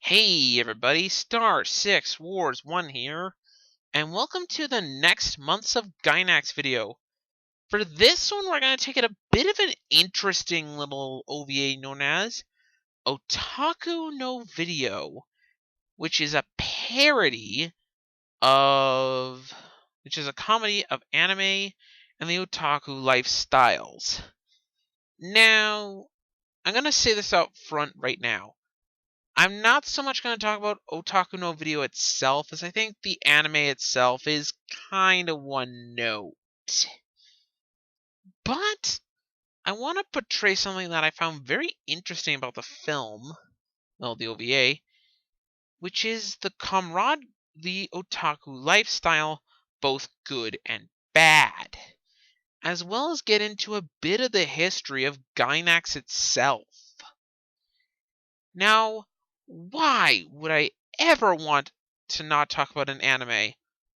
Hey everybody, Star 6 Wars 1 here, and welcome to the next Months of Gynax video. For this one, we're going to take it a bit of an interesting little OVA known as Otaku no Video, which is a parody of, which is a comedy of anime and the otaku lifestyles. Now, I'm going to say this out front right now. I'm not so much going to talk about Otaku no Video itself, as I think the anime itself is kind of one note. But I want to portray something that I found very interesting about the film, well, the OVA, which is the otaku lifestyle, both good and bad, as well as get into a bit of the history of Gynax itself. Now, why would I ever want to not talk about an anime?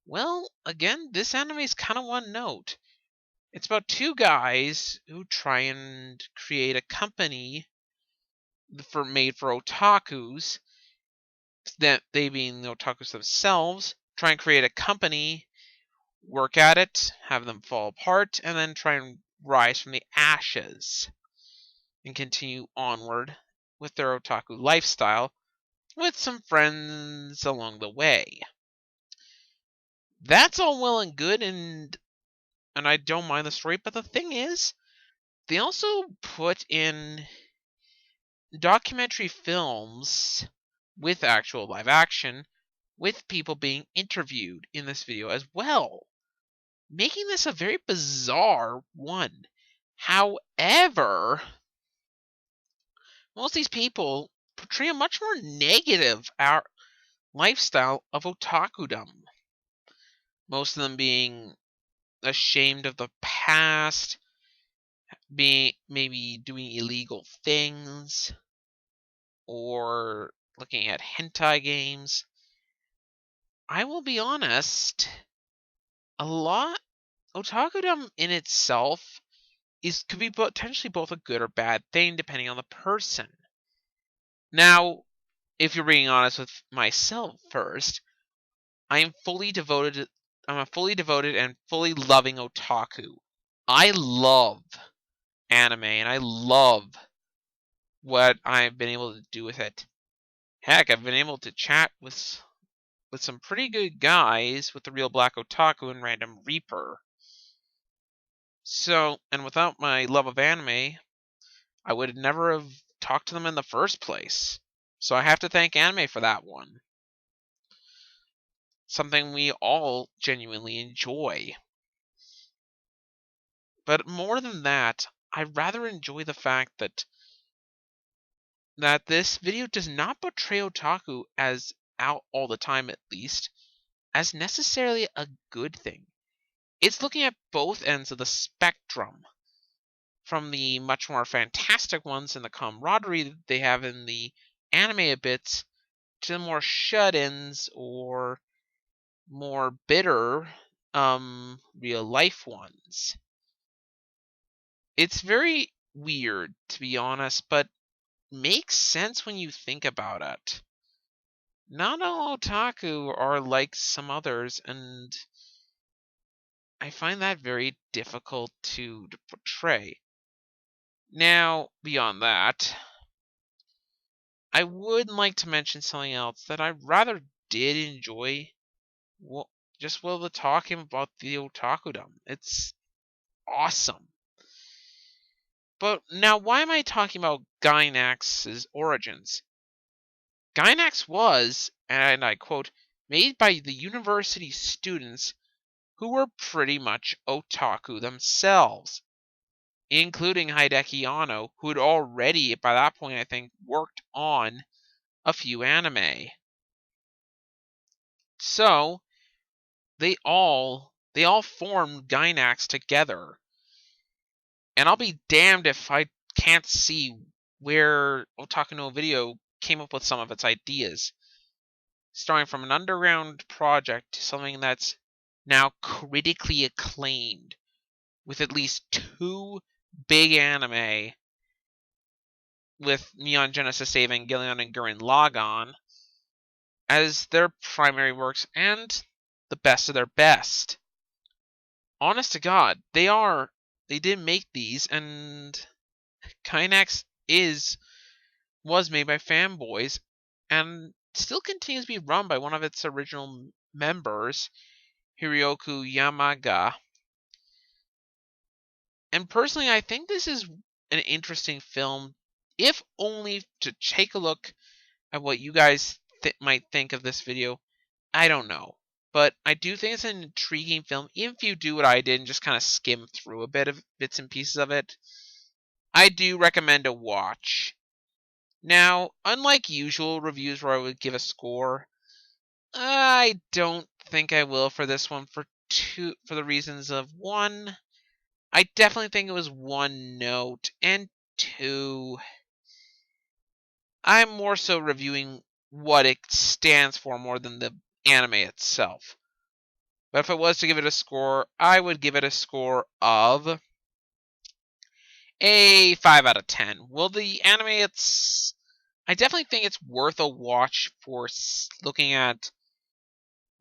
Well, again, this anime is kind of one note. It's about two guys who try and create a company made for otakus, that they being the otakus themselves, try and create a company, work at it, have them fall apart, and then try and rise from the ashes and continue onward with their otaku lifestyle, with some friends along the way. That's all well and good, and I don't mind the story, but the thing is, they also put in documentary films with actual live action, with people being interviewed in this video as well, making this a very bizarre one. However, most of these people portray a much more negative lifestyle of otakudom. Most of them being ashamed of the past, being maybe doing illegal things, or looking at hentai games. I will be honest, otakudom in itself could be potentially both a good or bad thing depending on the person. Now, if you're being honest with myself first, I'm a fully devoted and fully loving otaku. I love anime and I love what I've been able to do with it. Heck, I've been able to chat with some pretty good guys with the Real Black Otaku and Random Reaper. So, and without my love of anime, I would never have talked to them in the first place. So I have to thank anime for that one. Something we all genuinely enjoy. But more than that, I rather enjoy the fact that this video does not portray otaku as, out all the time at least, as necessarily a good thing. It's looking at both ends of the spectrum, from the much more fantastic ones and the camaraderie that they have in the anime bits, to the more shut-ins or more bitter real life ones. It's very weird, to be honest, but makes sense when you think about it. Not all otaku are like some others, and I find that very difficult to portray. Now, beyond that, I would like to mention something else that I rather did enjoy, just while the talking about the otakudom. It's awesome. But now, why am I talking about Gynax's origins? Gynax was, and I quote, made by the university students who were pretty much otaku themselves, including Hideki Anno, who had already, by that point, I think, worked on a few anime. So, they all formed Gynax together. And I'll be damned if I can't see where Otaku no Video came up with some of its ideas. Starting from an underground project to something that's now critically acclaimed, with at least 2 big anime, with Neon Genesis Evangelion and Gurren Lagann, as their primary works and the best of their best. Honest to God, they did make these, and Kynax was made by fanboys and still continues to be run by one of its original members, Hiryoku Yamaga. And personally, I think this is an interesting film, if only to take a look at what you guys might think of this video. I don't know. But I do think it's an intriguing film. Even if you do what I did and just kind of skim through a bit of bits and pieces of it, I do recommend a watch. Now, unlike usual reviews where I would give a score, I don't think I will for this one for the reasons of one, I definitely think it was one note, and two, I'm more so reviewing what it stands for more than the anime itself. But if I was to give it a score, I would give it a score of a 5 out of 10. Well, the anime, I definitely think it's worth a watch for looking at,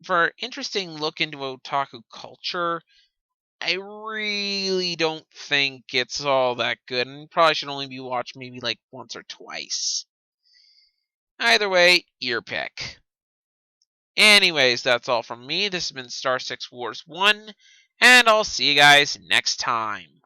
for an interesting look into otaku culture. I really don't think it's all that good, and probably should only be watched maybe like once or twice. Either way, your pick. Anyways, that's all from me. This has been Star 6 Wars 1, and I'll see you guys next time.